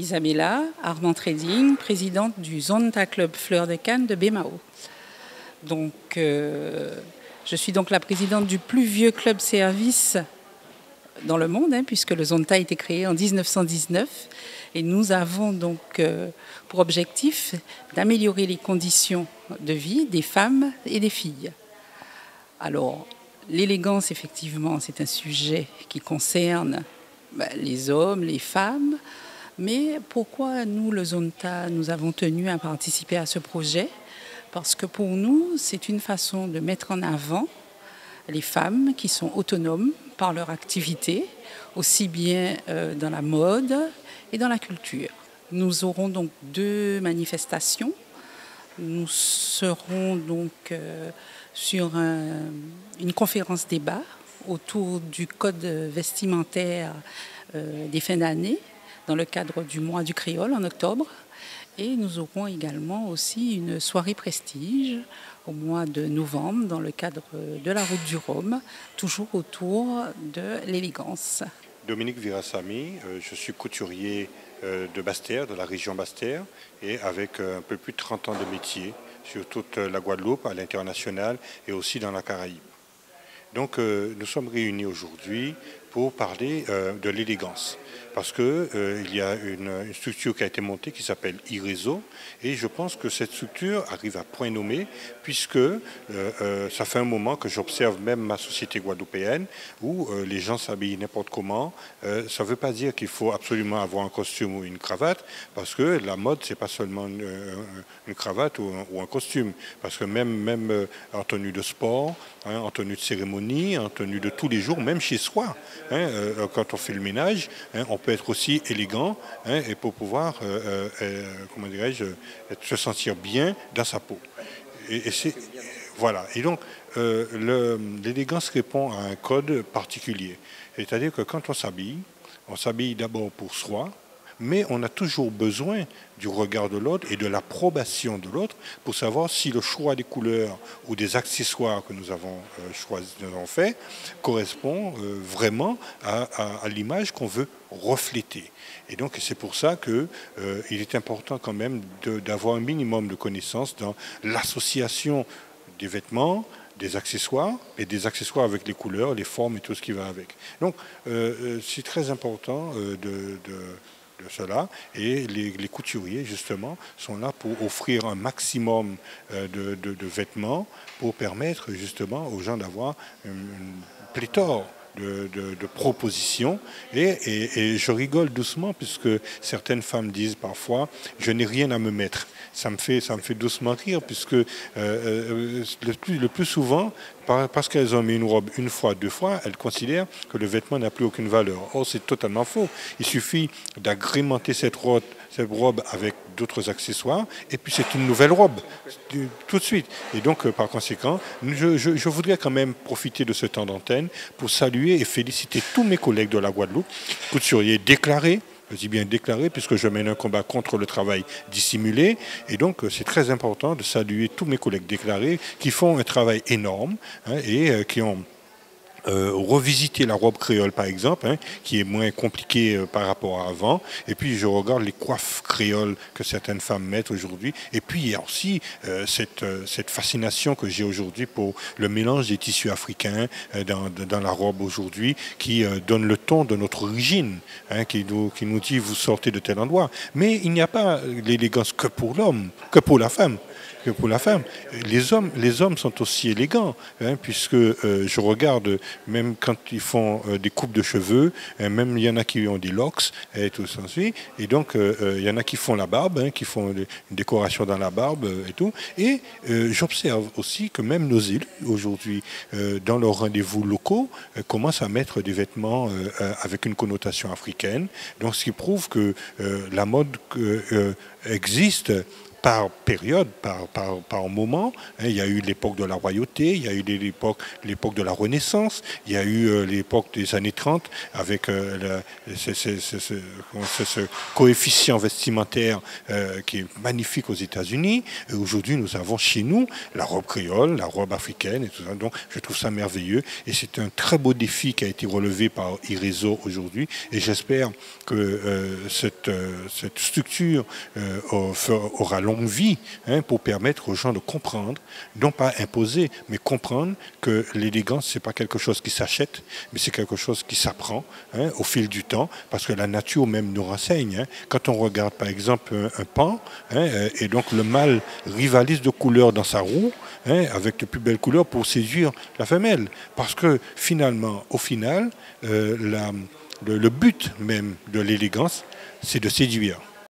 Isabella Armand Trading, présidente du Zonta Club Fleur de Cannes de Bémao. Donc, je suis donc la présidente du plus vieux club service dans le monde, puisque le Zonta a été créé en 1919. Et nous avons donc pour objectif d'améliorer les conditions de vie des femmes et des filles. Alors, l'élégance, effectivement, c'est un sujet qui concerne les hommes, les femmes. Mais pourquoi nous, le Zonta, nous avons tenu à participer à ce projet? Parce que pour nous, c'est une façon de mettre en avant les femmes qui sont autonomes par leur activité, aussi bien dans la mode et dans la culture. Nous aurons donc 2 manifestations. Nous serons donc sur une conférence débat autour du code vestimentaire des fins d'année, dans le cadre du mois du créole en octobre. Et nous aurons également aussi une soirée prestige au mois de novembre dans le cadre de la Route du Rhum, toujours autour de l'élégance. Dominique Virassamy, je suis couturier de Basse-Terre, de la région Basse-Terre, et avec un peu plus de 30 ans de métier sur toute la Guadeloupe, à l'international et aussi dans la Caraïbe. Donc nous sommes réunis aujourd'hui pour parler de l'élégance. Parce qu'il y a une structure qui a été montée qui s'appelle iRéseau, et je pense que cette structure arrive à point nommé, puisque ça fait un moment que j'observe même ma société guadeloupéenne où les gens s'habillent n'importe comment. Ça ne veut pas dire qu'il faut absolument avoir un costume ou une cravate, parce que la mode, c'est pas seulement une cravate ou un costume, parce que même en tenue de sport, en tenue de cérémonie, en tenue de tous les jours, même chez soi, quand on fait le ménage, on peut être aussi élégant et pour pouvoir, comment dirais-je, se sentir bien dans sa peau. Voilà. Et donc, l'élégance répond à un code particulier. C'est-à-dire que quand on s'habille d'abord pour soi, mais on a toujours besoin du regard de l'autre et de l'approbation de l'autre pour savoir si le choix des couleurs ou des accessoires que nous avons fait correspond vraiment à l'image qu'on veut refléter. Et donc c'est pour ça qu'il est important quand même d'avoir un minimum de connaissances dans l'association des vêtements, des accessoires, et des accessoires avec les couleurs, les formes et tout ce qui va avec. Donc c'est très important de cela, et les couturiers justement sont là pour offrir un maximum de vêtements pour permettre justement aux gens d'avoir une pléthore de propositions, et je rigole doucement puisque certaines femmes disent parfois je n'ai rien à me mettre. Ça me fait doucement rire, puisque le plus souvent, parce qu'elles ont mis une robe une fois, 2 fois, elles considèrent que le vêtement n'a plus aucune valeur. Or, c'est totalement faux. Il suffit d'agrémenter cette robe avec d'autres accessoires, et puis c'est une nouvelle robe, tout de suite. Et donc, par conséquent, je voudrais quand même profiter de ce temps d'antenne pour saluer et féliciter tous mes collègues de la Guadeloupe, couturiers déclarés. Je dis bien déclaré, puisque je mène un combat contre le travail dissimulé. Et donc, c'est très important de saluer tous mes collègues déclarés qui font un travail énorme et qui ont revisité la robe créole, par exemple, qui est moins compliquée par rapport à avant. Et puis, je regarde les coiffes créoles que certaines femmes mettent aujourd'hui. Et puis, il y a aussi cette fascination que j'ai aujourd'hui pour le mélange des tissus africains dans la robe aujourd'hui, qui donne le ton de notre origine, qui nous dit vous sortez de tel endroit. Mais il n'y a pas l'élégance que pour l'homme, que pour la femme. Pour la femme. Les hommes sont aussi élégants, puisque je regarde, même quand ils font des coupes de cheveux, même il y en a qui ont des locks et tout ça. Et donc, il y en a qui font la barbe, qui font une décoration dans la barbe et tout. Et j'observe aussi que même nos élus, aujourd'hui, dans leurs rendez-vous locaux, commencent à mettre des vêtements avec une connotation africaine. Donc, ce qui prouve que la mode existent par période, par moment. Il y a eu l'époque de la royauté, il y a eu l'époque de la Renaissance, il y a eu l'époque des années 30 avec ce coefficient vestimentaire qui est magnifique aux États-Unis. Aujourd'hui, nous avons chez nous la robe créole, la robe africaine et tout ça. Donc, je trouve ça merveilleux et c'est un très beau défi qui a été relevé par Irezo aujourd'hui. Et j'espère que cette structure aura longue vie pour permettre aux gens de comprendre, non pas imposer, mais comprendre que l'élégance, ce n'est pas quelque chose qui s'achète, mais c'est quelque chose qui s'apprend au fil du temps, parce que la nature même nous renseigne. Quand on regarde par exemple un pan, et donc le mâle rivalise de couleurs dans sa roue, avec de plus belles couleurs pour séduire la femelle. Parce que finalement, au final, le but même de l'élégance, c'est de séduire.